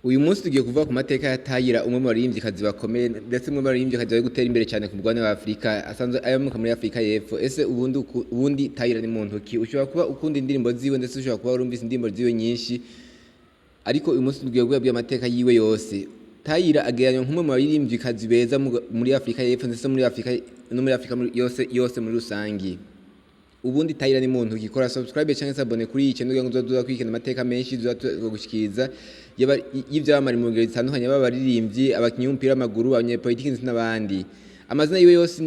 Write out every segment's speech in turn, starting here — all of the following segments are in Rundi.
Uyu munsi tugiye kuvuga ku mateka ya TYLA, umwe mu baririmvyikazi bakomeye ndetse umwe mu baririmvyikazi bari gutera imbere cyane ku mugabane wa Afrika, asanzwe ayamuka muri Afrika y'Epfo. Ese ubundi TYLA ni muntu ki? Ushobora kuba ukunda indirimbo ziwe ndetse ushobora kuba urumvise indirimbo ziwe nyinshi, ariko uyu munsi tugiye kuvuga amateka yiwe yose. TYLA agereranywa nk'umwe mu baririmvyikazi beza muri Afrika y'Epfo ndetse muri Afrika yose muri rusangi. Ubundi TYLA ni muntu gikora subscribe cyangwa se abone kuri iki ndege ngo uzoduza kwikena amateka menshi gushikiriza y'ivyamamare mu ngeri zitandukanye b'abaririmbyi, abakinyi b'umupira w'amaguru, abanyepolitiki ndetse n'abandi. Amazina yiwe yose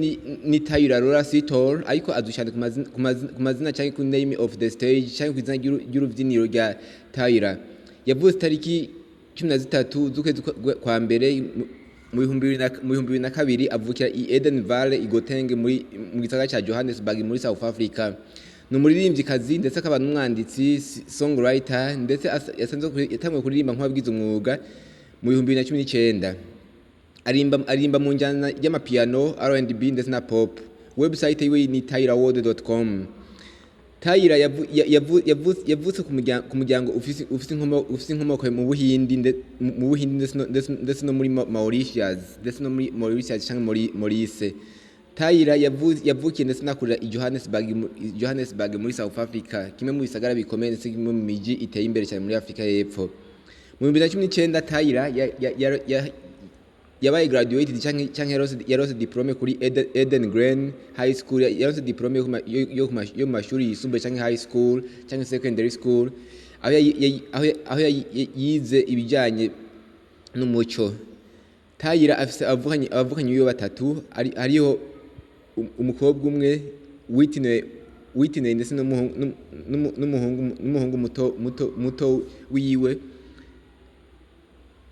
ni TYLA Laura Sitor, ariko adushande ku mazina cyangwa ku name of the stage cyangwa ku izina ry'urubyiniro rya TYLA. Yavutse tariki 13 z'ukwezi kwa mbere mu 2002, avukira i Eden Valley i Gauteng mu gisagara ca Johannesburg muri South Africa. Ni umuririmvyikazi ndetse akaba n'umwanditsi, songwriter, ndetse yatanguye kuririmba nk'uwabigize umwuga mu 2019. Arimba mu njyana y'amapiano, R&B ndetse na pop. Website yiwe ni tylaworld.com. TYLA yavutse ku muryango ufise inkomoko mu Buhindi ndetse no muri Mauritius cyangwa Maurice. TYLA yavukiye ndetse nakurira i Johannesburg muri South Africa, kimwe mu bisagara bikomeye ndetse kimwe mu miji iteye imbere cyane muri Afrika y'Epfo. Mu 2019 TYLA yabaye graduated cyangwa yarose diplome kuri Eden Green High School. Yarose diplome yo mu mashuri yisumbuye cyangwa high school cyangwa secondary school, aho yize ibijyanye n'umuco. TYLA afise abavukanyi biwe batatu, hariho umukobwa umwe Whitney ndetse n'umuhungu muto wiwe,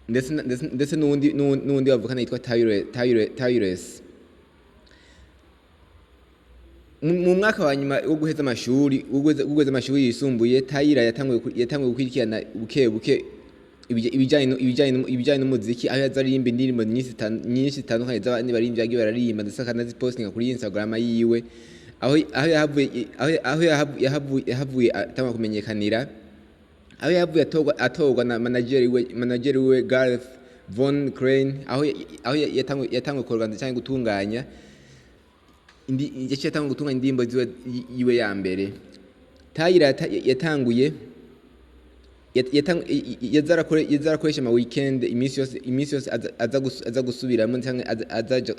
ndetse n'undi bavukana yitwa TYLS. Mu mwaka wa nyuma wo guheza amashuri yisumbuye, TYLA yatanguye gukurikirana buke ibijyanye n'umuziki, aho yazaririmba indirimbo nyinshi zitandukanye z'abandi baririmbyi bagiye baririmba ndetse akanazipostinga kuri Instagram yiwe, aho yahavuye atangwa kumenyekanira, aho yavuye atorwa na manager we Gareth Von Crane, aho yatanguye kuorganiza cyangwa gutunganya indirimbo yiwe ya mbere. TYLA yazarakoresha ama weekend iminsi yose aza gusubiramo cyangwa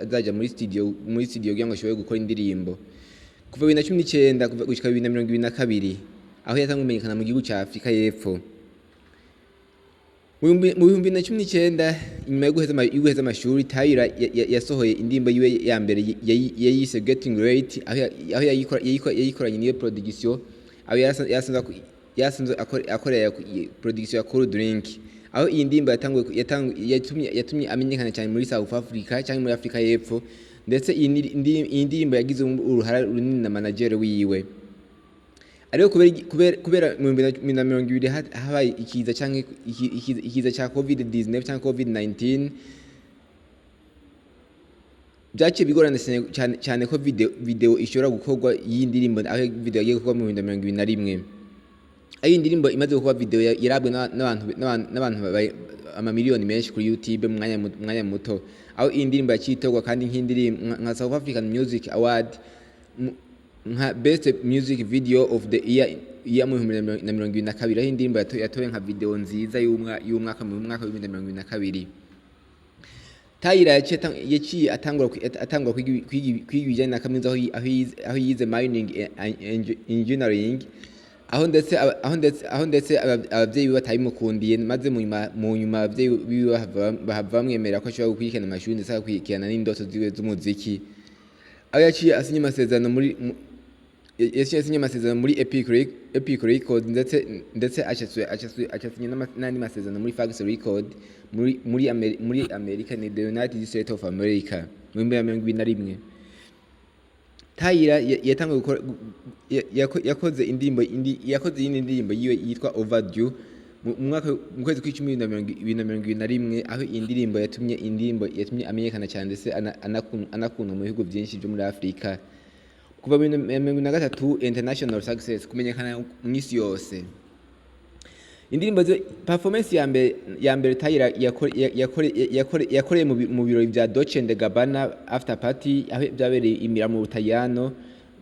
azaja muri studio kugira ngo ashobore gukora indirimbo kuva 2019 gushika 2022, aho yatanguye kumenyekana mu gihugu cya Afrika y'Epfo. Mu 2019, inyuma yo guheza amashuri, TYLA yasohoye indirimbo yiwe ya mbere yayise Getting Late, aho yayikoranye n'iyo production, aho yasanzwe akorera production ya Cool Drink, aho iyi ndirimbo yatumye amenyekana cyane muri South Africa cyangwa muri Afrika y'Epfo, ndetse iyi ndirimbo yagize uruhara runini na manager wiwe. Ariko kubera mu 2020 habaye ikiza cya COVID-19 cyangwa COVID-19, byaciye bigorana cyane ko video ishobora gukorwa iyi ndirimbo, aho video yagiye gukorwa mu 2021. Ayo indirimbo imaze gukorwa video yarabwe n'abantu amamiliyoni menshi kuri YouTube mu mwanya muto, aho iyi ndirimbo yacitorwa kandi nk'indirimbo nka South African Music Award nka Best Music Video of the Year mu 2022, aho indirimbo yatowe nka video nziza y'umwaka mu mwaka wa 2022. TYLA yaciye atangura kwiga ibijyanye na kaminuza, aho yize mining engineering, aho ndetse ababyeyi biwe batabimukundiye, maze mu nyuma ababyeyi biwe bamwemerera ko ashobora gukurikirana amashuri ndetse agakurikirana n'indoto ziwe z'umuziki, aho yaciye asinya amasezerano muri Epic Records, ndetse acasinya n'andi masezerano muri Fax Record muri Amerika ni the United States of America mu 2021. TYLA yakoze iyindi ndirimbo yiwe yitwa Overdue mu kwezi kw'icumi 2021, aho iyi ndirimbo yatumye amenyekana cyane ndetse anakundwa mu bihugu byinshi byo muri Afrika. Kuva 2023 international success, kumenyekana mu isi yose. indirimbo performance ya mbere Tyla yakoreye mu birori vya Dolce and Gabbana after party aho byabereye imira mu Butayano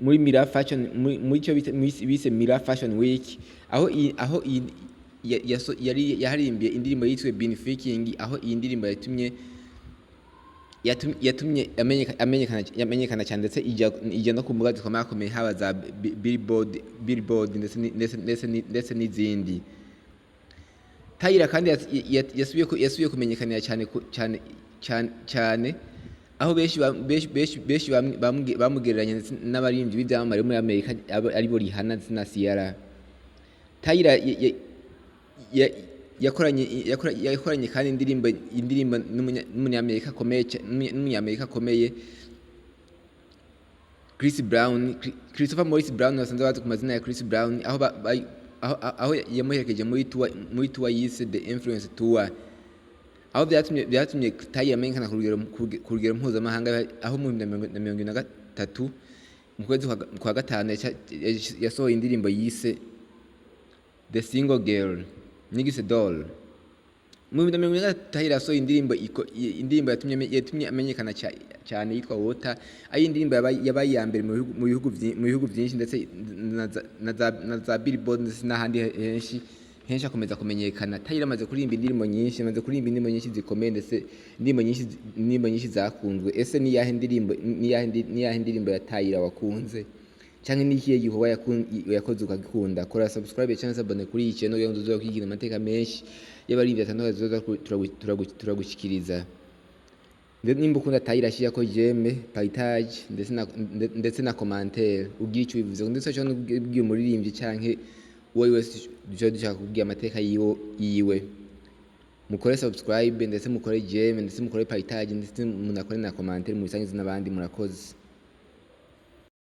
muri Mira Fashion muri cyo bise Mira Fashion Week aho yari yaharimbiye indirimbo yitwe Benefiting aho iyi ndirimbo yatumye amenyekana cyane ndetse ijya no ku mbuga zikomeye haba za Billboard ndetse n'izindi. Tyla kandi yasubiye kumenyekanira cyane aho benshi bamugereranya n'abaririmbyi b'ibyamamare muri Amerika aribo Rihanna na Ciara. Tyla yakoranye kandi indirimbo n'umunyamerika akomeye Christopher Morris Brown basanzwe bazi ku mazina ya Chris Brown aho yamuherekeje muri tour yise The Influence Tour aho byatumye Tyla amenyekana ku rugero mpuzamahanga aho mu 2023 mu kwezi kwa gatanu yasohoye indirimbo yise The Single Girl Nigise Doll. Mu 2023 Tyla yasohoye indirimbo yatumye amenyekana cyane yitwa Water, ayi indirimbo yabaye ya mbere mu bihugu byinshi ndetse na za Billboard ndetse n'ahandi henshi akomeza kumenyekana. Tyla amaze kuririmba indirimbo nyinshi zikomeye ndetse indirimbo nyinshi zakunzwe. Ese ni yahe ndirimbo ya Tyla wakunze cyangwa ni ikihe gikorwa yakoze ukagikunda? Kora subscribe cyangwa se abone kuri iyi channel yo nduzo kwigira amateka menshi y'abaririmbyi atandukanye turagushikiriza. Nimba ukunda Tyla shira ko j'aime, partage ndetse na commentaire ugira icyo bivuze ndetse cyo n'ubwiye umuririmbyi canke uwo wese dushaka kubwira amateka yiwe. Mukore subscribe ndetse mukore j'aime ndetse mukore partage ndetse munakore na commentaire mu bisangiza n'abandi. Murakoze.